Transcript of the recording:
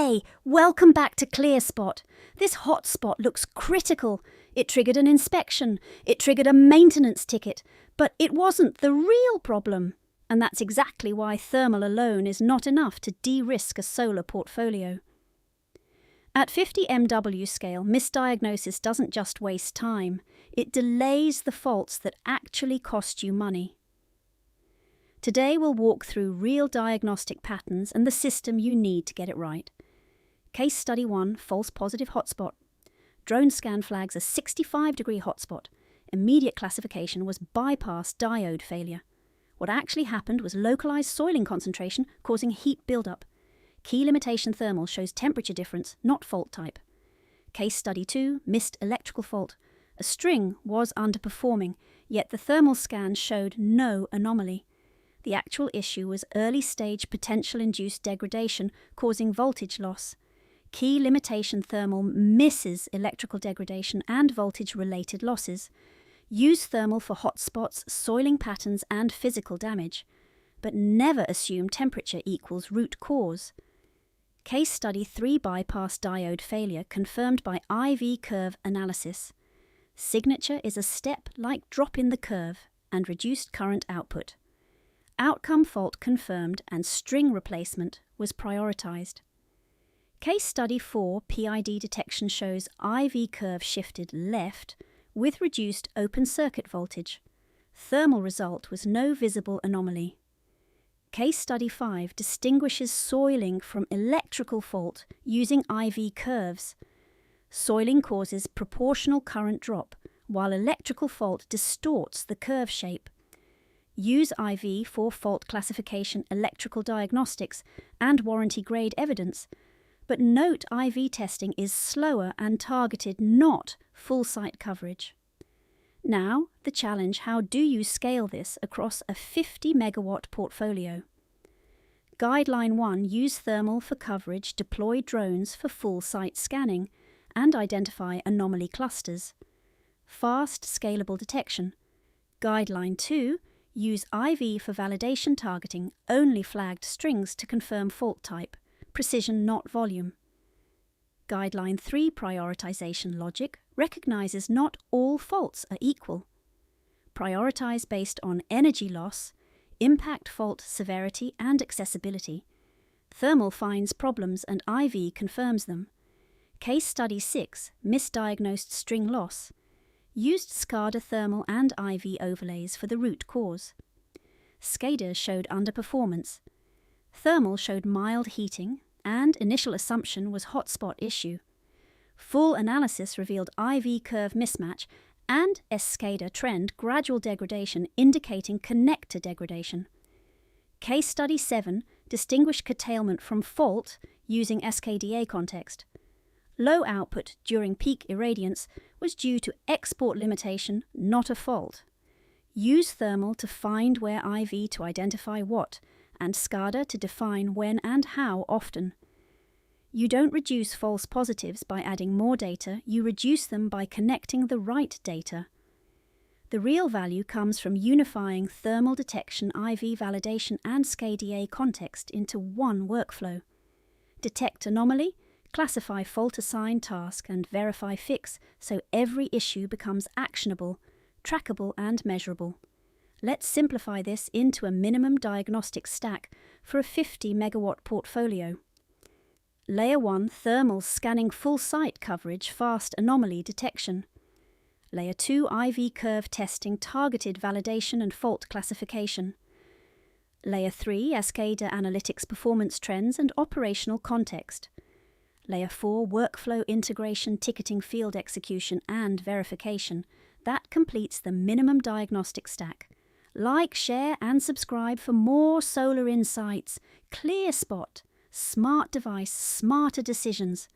Hey, welcome back to ClearSpot. This hotspot looks critical. It triggered an inspection. It triggered a maintenance ticket. But it wasn't the real problem. And that's exactly why thermal alone is not enough to de-risk a solar portfolio. At 50 MW scale, misdiagnosis doesn't just waste time. It delays the faults that actually cost you money. Today we'll walk through real diagnostic patterns and the system you need to get it right. Case Study 1, False Positive Hotspot. Drone scan flags a 65-degree hotspot. Immediate classification was bypass diode failure. What actually happened was localized soiling concentration causing heat buildup. Key limitation thermal shows temperature difference, not fault type. Case Study 2, Missed electrical fault. A string was underperforming, yet the thermal scan showed no anomaly. The actual issue was early-stage potential-induced degradation causing voltage loss. Key limitation thermal misses electrical degradation and voltage-related losses. Use thermal for hotspots, soiling patterns and physical damage. But never assume temperature equals root cause. Case Study 3 bypass diode failure confirmed by IV curve analysis. Signature is a step like drop in the curve and reduced current output. Outcome fault confirmed and string replacement was prioritized. Case Study 4 PID detection shows IV curve shifted left with reduced open circuit voltage. Thermal result was no visible anomaly. Case Study 5 distinguishes soiling from electrical fault using IV curves. Soiling causes proportional current drop, while electrical fault distorts the curve shape. Use IV for fault classification, electrical diagnostics, and warranty grade evidence. But note IV testing is slower and targeted, not full site coverage. Now, the challenge: how do you scale this across a 50 megawatt portfolio? Guideline 1: use thermal for coverage, deploy drones for full site scanning, and identify anomaly clusters. Fast, scalable detection. Guideline 2: use IV for validation targeting, only flagged strings to confirm fault type, precision not volume. Guideline 3 prioritization logic recognizes not all faults are equal. Prioritize based on energy loss, impact fault severity and accessibility. Thermal finds problems and IV confirms them. Case Study 6, misdiagnosed string loss. Used SCADA thermal and IV overlays for the root cause. SCADA showed underperformance. Thermal showed mild heating, and initial assumption was hotspot issue. Full analysis revealed IV curve mismatch and SCADA trend gradual degradation indicating connector degradation. Case Study 7 distinguished curtailment from fault using SKDA context. Low output during peak irradiance was due to export limitation, not a fault. Use thermal to find where IV to identify what, and SCADA to define when and how often. You don't reduce false positives by adding more data, you reduce them by connecting the right data. The real value comes from unifying thermal detection, IV validation, and SKDA context into one workflow. Detect anomaly, classify fault assign task, and verify fix so every issue becomes actionable, trackable, and measurable. Let's simplify this into a minimum diagnostic stack for a 50 megawatt portfolio. Layer 1 thermal scanning full site coverage, fast anomaly detection. Layer 2 IV curve testing, targeted validation and fault classification. Layer 3 SCADA analytics, performance trends and operational context. Layer 4 workflow integration, ticketing, field execution and verification. That completes the minimum diagnostic stack. Like, share and subscribe for more solar insights. ClearSpot. Smart device, smarter decisions.